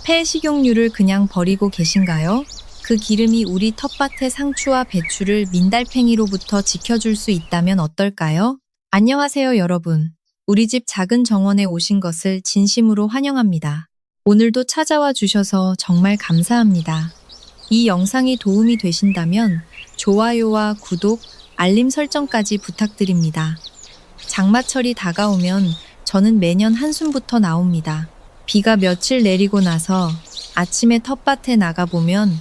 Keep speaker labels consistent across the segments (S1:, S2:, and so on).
S1: 폐 식용유를 그냥 버리고 계신가요? 그 기름이 우리 텃밭의 상추와 배추를 민달팽이로부터 지켜줄 수 있다면 어떨까요? 안녕하세요, 여러분. 우리 집 작은 정원에 오신 것을 진심으로 환영합니다. 오늘도 찾아와 주셔서 정말 감사합니다. 이 영상이 도움이 되신다면 좋아요와 구독, 알림 설정까지 부탁드립니다. 장마철이 다가오면 저는 매년 한숨부터 나옵니다. 비가 며칠 내리고 나서 아침에 텃밭에 나가보면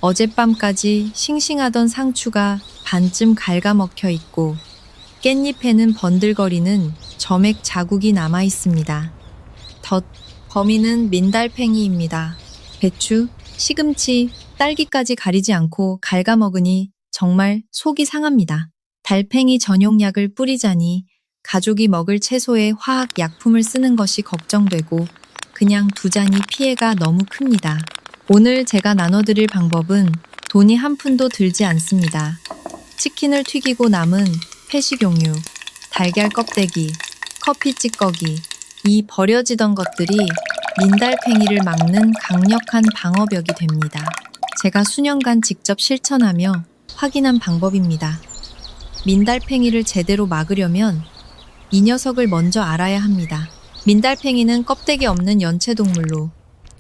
S1: 어젯밤까지 싱싱하던 상추가 반쯤 갉아먹혀 있고 깻잎에는 번들거리는 점액 자국이 남아 있습니다. 범인은 민달팽이입니다. 배추, 시금치, 딸기까지 가리지 않고 갉아먹으니 정말 속이 상합니다. 달팽이 전용약을 뿌리자니 가족이 먹을 채소에 화학 약품을 쓰는 것이 걱정되고 그냥 두자니 피해가 너무 큽니다. 오늘 제가 나눠드릴 방법은 돈이 한 푼도 들지 않습니다. 치킨을 튀기고 남은 폐식용유, 달걀 껍데기, 커피 찌꺼기, 이 버려지던 것들이 민달팽이를 막는 강력한 방어벽이 됩니다. 제가 수년간 직접 실천하며 확인한 방법입니다. 민달팽이를 제대로 막으려면 이 녀석을 먼저 알아야 합니다. 민달팽이는 껍데기 없는 연체동물로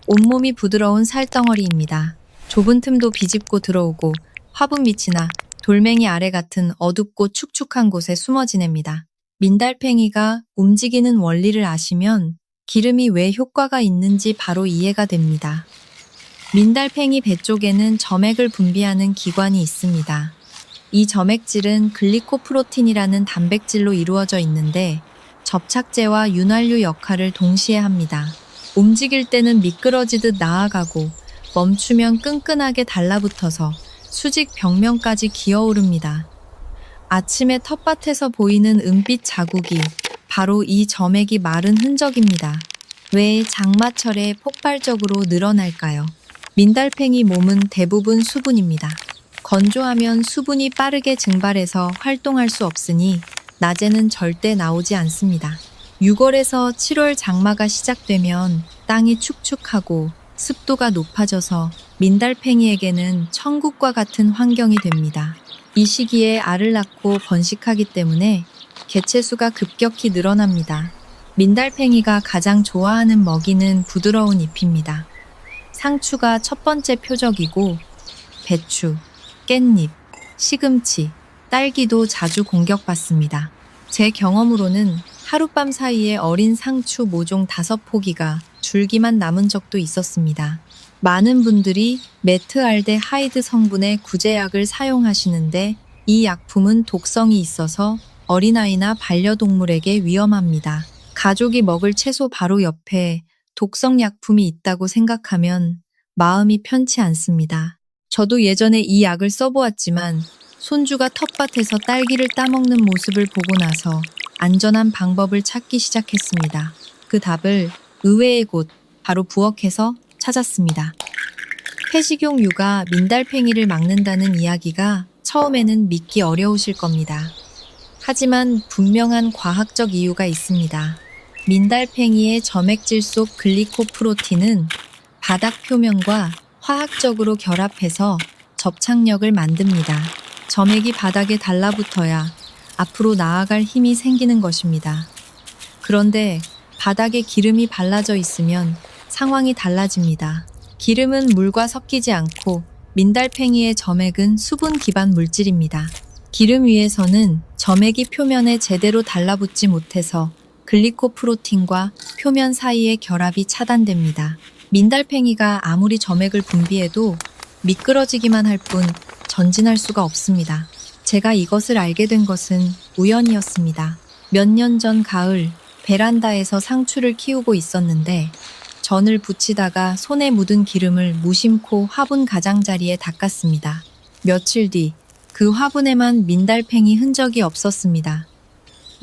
S1: 온몸이 부드러운 살덩어리입니다. 좁은 틈도 비집고 들어오고 화분 밑이나 돌멩이 아래 같은 어둡고 축축한 곳에 숨어 지냅니다. 민달팽이가 움직이는 원리를 아시면 기름이 왜 효과가 있는지 바로 이해가 됩니다. 민달팽이 배 쪽에는 점액을 분비하는 기관이 있습니다. 이 점액질은 글리코프로틴이라는 단백질로 이루어져 있는데 접착제와 윤활유 역할을 동시에 합니다. 움직일 때는 미끄러지듯 나아가고 멈추면 끈끈하게 달라붙어서 수직 벽면까지 기어오릅니다. 아침에 텃밭에서 보이는 은빛 자국이 바로 이 점액이 마른 흔적입니다. 왜 장마철에 폭발적으로 늘어날까요? 민달팽이 몸은 대부분 수분입니다. 건조하면 수분이 빠르게 증발해서 활동할 수 없으니 낮에는 절대 나오지 않습니다. 6월에서 7월 장마가 시작되면 땅이 축축하고 습도가 높아져서 민달팽이에게는 천국과 같은 환경이 됩니다. 이 시기에 알을 낳고 번식하기 때문에 개체수가 급격히 늘어납니다. 민달팽이가 가장 좋아하는 먹이는 부드러운 잎입니다. 상추가 첫 번째 표적이고 배추, 깻잎, 시금치, 딸기도 자주 공격받습니다. 제 경험으로는 하룻밤 사이에 어린 상추 모종 5포기가 줄기만 남은 적도 있었습니다. 많은 분들이 메트알데 하이드 성분의 구제약을 사용하시는데 이 약품은 독성이 있어서 어린아이나 반려동물에게 위험합니다. 가족이 먹을 채소 바로 옆에 독성 약품이 있다고 생각하면 마음이 편치 않습니다. 저도 예전에 이 약을 써보았지만 손주가 텃밭에서 딸기를 따먹는 모습을 보고 나서 안전한 방법을 찾기 시작했습니다. 그 답을 의외의 곳, 바로 부엌에서 찾았습니다. 폐식용유가 민달팽이를 막는다는 이야기가 처음에는 믿기 어려우실 겁니다. 하지만 분명한 과학적 이유가 있습니다. 민달팽이의 점액질 속 글리코프로틴은 바닥 표면과 화학적으로 결합해서 접착력을 만듭니다. 점액이 바닥에 달라붙어야 앞으로 나아갈 힘이 생기는 것입니다. 그런데 바닥에 기름이 발라져 있으면 상황이 달라집니다. 기름은 물과 섞이지 않고 민달팽이의 점액은 수분 기반 물질입니다. 기름 위에서는 점액이 표면에 제대로 달라붙지 못해서 글리코프로틴과 표면 사이의 결합이 차단됩니다. 민달팽이가 아무리 점액을 분비해도 미끄러지기만 할 뿐 전진할 수가 없습니다. 제가 이것을 알게 된 것은 우연이었습니다. 몇 년 전 가을 베란다에서 상추를 키우고 있었는데 전을 부치다가 손에 묻은 기름을 무심코 화분 가장자리에 닦았습니다. 며칠 뒤 그 화분에만 민달팽이 흔적이 없었습니다.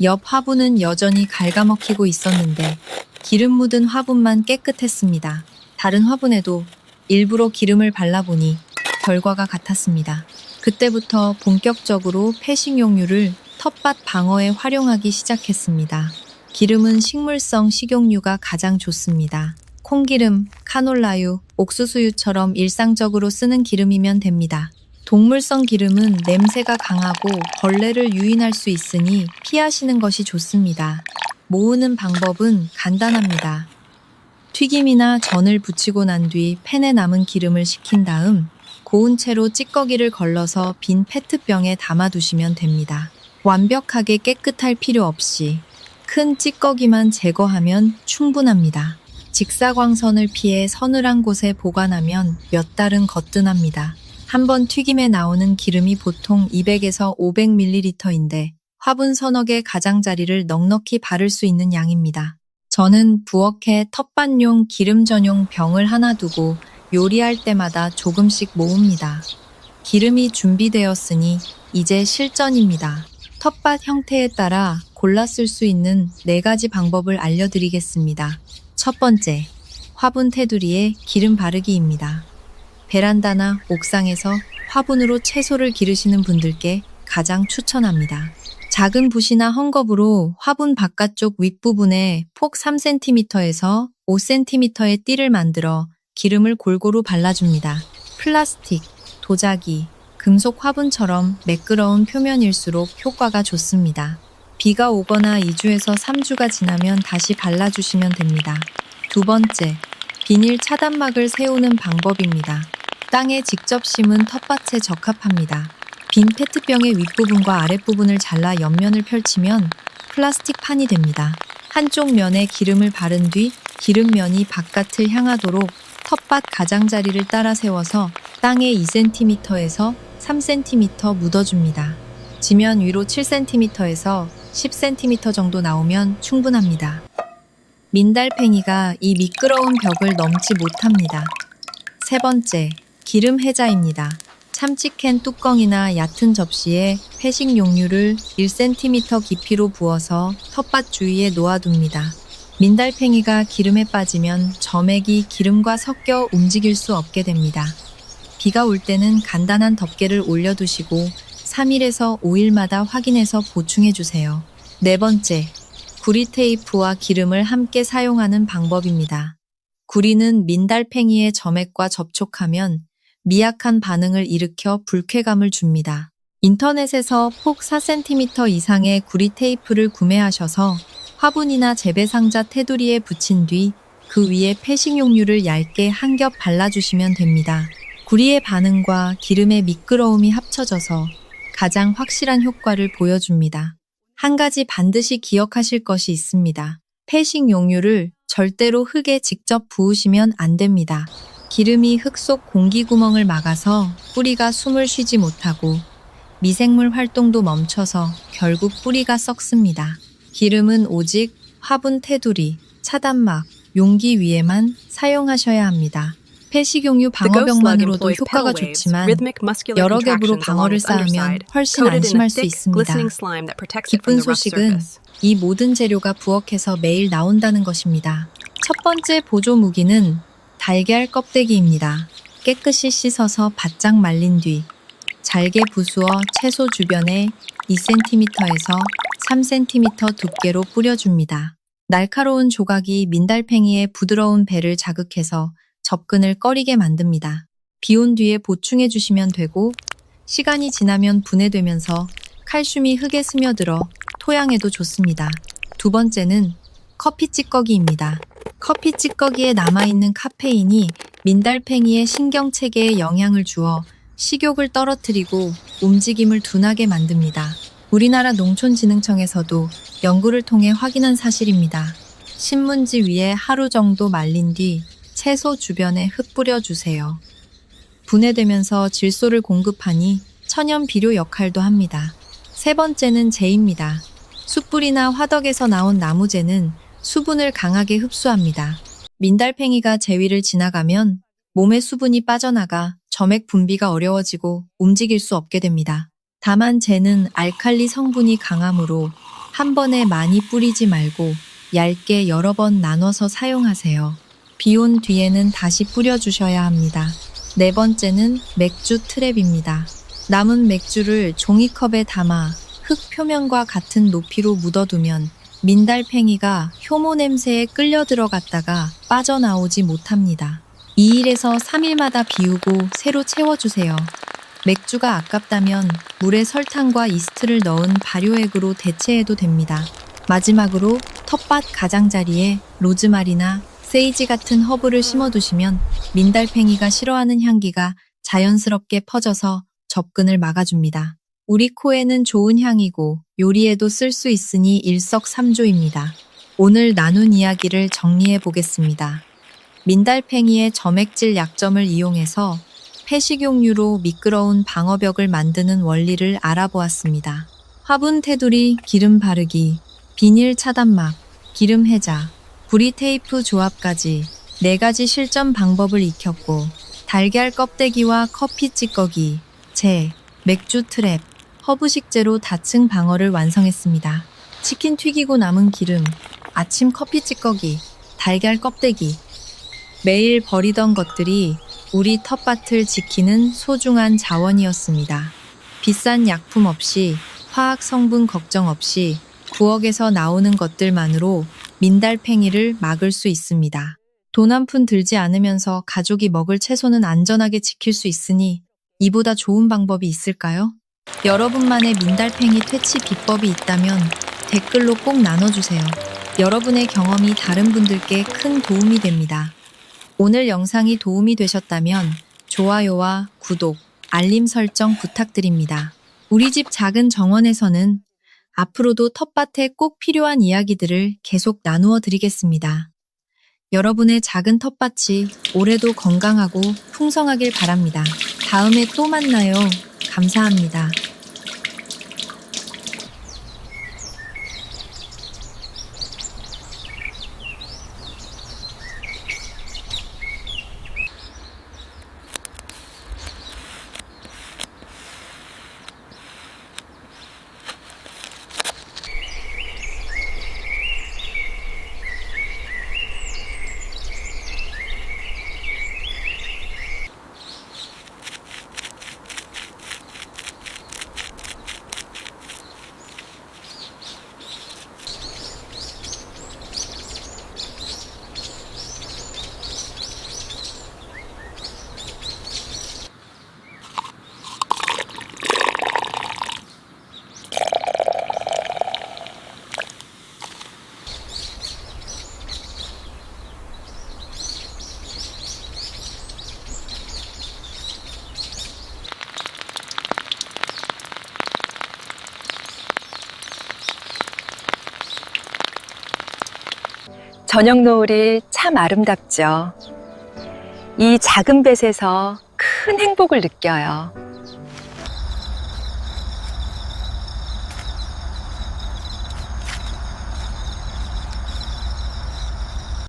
S1: 옆 화분은 여전히 갉아먹히고 있었는데 기름 묻은 화분만 깨끗했습니다. 다른 화분에도 일부러 기름을 발라보니 결과가 같았습니다. 그때부터 본격적으로 폐식용유를 텃밭 방어에 활용하기 시작했습니다. 기름은 식물성 식용유가 가장 좋습니다. 콩기름, 카놀라유, 옥수수유처럼 일상적으로 쓰는 기름이면 됩니다. 동물성 기름은 냄새가 강하고 벌레를 유인할 수 있으니 피하시는 것이 좋습니다. 모으는 방법은 간단합니다. 튀김이나 전을 부치고 난 뒤 팬에 남은 기름을 식힌 다음 고운 채로 찌꺼기를 걸러서 빈 페트병에 담아두시면 됩니다. 완벽하게 깨끗할 필요 없이 큰 찌꺼기만 제거하면 충분합니다. 직사광선을 피해 서늘한 곳에 보관하면 몇 달은 거뜬합니다. 한번 튀김에 나오는 기름이 보통 200에서 500ml인데 화분 서너 개 가장자리를 넉넉히 바를 수 있는 양입니다. 저는 부엌에 텃밭용 기름 전용 병을 하나 두고 요리할 때마다 조금씩 모읍니다. 기름이 준비되었으니 이제 실전입니다. 텃밭 형태에 따라 골라 쓸 수 있는 4가지 방법을 알려드리겠습니다. 첫 번째, 화분 테두리에 기름 바르기입니다. 베란다나 옥상에서 화분으로 채소를 기르시는 분들께 가장 추천합니다. 작은 붓이나 헝겊으로 화분 바깥쪽 윗부분에 폭 3cm에서 5cm의 띠를 만들어 기름을 골고루 발라줍니다. 플라스틱, 도자기, 금속 화분처럼 매끄러운 표면일수록 효과가 좋습니다. 비가 오거나 2주에서 3주가 지나면 다시 발라주시면 됩니다. 두 번째, 비닐 차단막을 세우는 방법입니다. 땅에 직접 심은 텃밭에 적합합니다. 빈 페트병의 윗부분과 아랫부분을 잘라 옆면을 펼치면 플라스틱 판이 됩니다. 한쪽 면에 기름을 바른 뒤 기름면이 바깥을 향하도록 텃밭 가장자리를 따라 세워서 땅에 2cm에서 3cm 묻어줍니다. 지면 위로 7cm에서 10cm 정도 나오면 충분합니다. 민달팽이가 이 미끄러운 벽을 넘지 못합니다. 세 번째, 기름 해자입니다. 참치캔 뚜껑이나 얕은 접시에 회식 용유를 1cm 깊이로 부어서 텃밭 주위에 놓아둡니다. 민달팽이가 기름에 빠지면 점액이 기름과 섞여 움직일 수 없게 됩니다. 비가 올 때는 간단한 덮개를 올려두시고 3일에서 5일마다 확인해서 보충해주세요. 네 번째, 구리 테이프와 기름을 함께 사용하는 방법입니다. 구리는 민달팽이의 점액과 접촉하면 미약한 반응을 일으켜 불쾌감을 줍니다. 인터넷에서 폭 4cm 이상의 구리 테이프를 구매하셔서 화분이나 재배상자 테두리에 붙인 뒤 그 위에 패식용유를 얇게 한 겹 발라주시면 됩니다. 구리의 반응과 기름의 미끄러움이 합쳐져서 가장 확실한 효과를 보여줍니다. 한 가지 반드시 기억하실 것이 있습니다. 패식용유를 절대로 흙에 직접 부으시면 안 됩니다. 기름이 흙 속 공기 구멍을 막아서 뿌리가 숨을 쉬지 못하고 미생물 활동도 멈춰서 결국 뿌리가 썩습니다. 기름은 오직 화분 테두리, 차단막, 용기 위에만 사용하셔야 합니다. 폐식용유 방어벽만으로도 효과가 좋지만 여러 겹으로 방어를 쌓으면 훨씬 안심할 수 있습니다. 기쁜 소식은 이 모든 재료가 부엌에서 매일 나온다는 것입니다. 첫 번째 보조 무기는 달걀 껍데기입니다. 깨끗이 씻어서 바짝 말린 뒤 잘게 부수어 채소 주변에 2cm에서 3cm 두께로 뿌려줍니다. 날카로운 조각이 민달팽이의 부드러운 배를 자극해서 접근을 꺼리게 만듭니다. 비 온 뒤에 보충해 주시면 되고 시간이 지나면 분해되면서 칼슘이 흙에 스며들어 토양에도 좋습니다. 두 번째는 커피 찌꺼기입니다. 커피 찌꺼기에 남아있는 카페인이 민달팽이의 신경체계에 영향을 주어 식욕을 떨어뜨리고 움직임을 둔하게 만듭니다. 우리나라 농촌진흥청에서도 연구를 통해 확인한 사실입니다. 신문지 위에 하루 정도 말린 뒤 채소 주변에 흙 뿌려주세요. 분해되면서 질소를 공급하니 천연 비료 역할도 합니다. 세 번째는 재입니다. 숯불이나 화덕에서 나온 나무재는 수분을 강하게 흡수합니다. 민달팽이가 재 위를 지나가면 몸의 수분이 빠져나가 점액 분비가 어려워지고 움직일 수 없게 됩니다. 다만 재는 알칼리 성분이 강하므로 한 번에 많이 뿌리지 말고 얇게 여러 번 나눠서 사용하세요. 비 온 뒤에는 다시 뿌려주셔야 합니다. 네 번째는 맥주 트랩입니다. 남은 맥주를 종이컵에 담아 흙 표면과 같은 높이로 묻어두면 민달팽이가 효모 냄새에 끌려 들어갔다가 빠져나오지 못합니다. 2일에서 3일마다 비우고 새로 채워주세요. 맥주가 아깝다면 물에 설탕과 이스트를 넣은 발효액으로 대체해도 됩니다. 마지막으로 텃밭 가장자리에 로즈마리나 세이지 같은 허브를 심어두시면 민달팽이가 싫어하는 향기가 자연스럽게 퍼져서 접근을 막아줍니다. 우리 코에는 좋은 향이고 요리에도 쓸 수 있으니 일석삼조입니다. 오늘 나눈 이야기를 정리해 보겠습니다. 민달팽이의 점액질 약점을 이용해서 폐식용유로 미끄러운 방어벽을 만드는 원리를 알아보았습니다. 화분 테두리, 기름 바르기, 비닐 차단막, 기름 해자, 구리 테이프 조합까지 4가지 실전 방법을 익혔고 달걀 껍데기와 커피 찌꺼기, 재, 맥주 트랩, 허브 식재로 다층 방어를 완성했습니다. 치킨 튀기고 남은 기름, 아침 커피 찌꺼기, 달걀 껍데기. 매일 버리던 것들이 우리 텃밭을 지키는 소중한 자원이었습니다. 비싼 약품 없이, 화학 성분 걱정 없이 부엌에서 나오는 것들만으로 민달팽이를 막을 수 있습니다. 돈 한 푼 들지 않으면서 가족이 먹을 채소는 안전하게 지킬 수 있으니 이보다 좋은 방법이 있을까요? 여러분만의 민달팽이 퇴치 비법이 있다면 댓글로 꼭 나눠주세요. 여러분의 경험이 다른 분들께 큰 도움이 됩니다. 오늘 영상이 도움이 되셨다면 좋아요와 구독, 알림 설정 부탁드립니다. 우리 집 작은 정원에서는 앞으로도 텃밭에 꼭 필요한 이야기들을 계속 나누어 드리겠습니다. 여러분의 작은 텃밭이 올해도 건강하고 풍성하길 바랍니다. 다음에 또 만나요. 감사합니다.
S2: 저녁 노을이 참 아름답죠. 이 작은 뱃에서 큰 행복을 느껴요.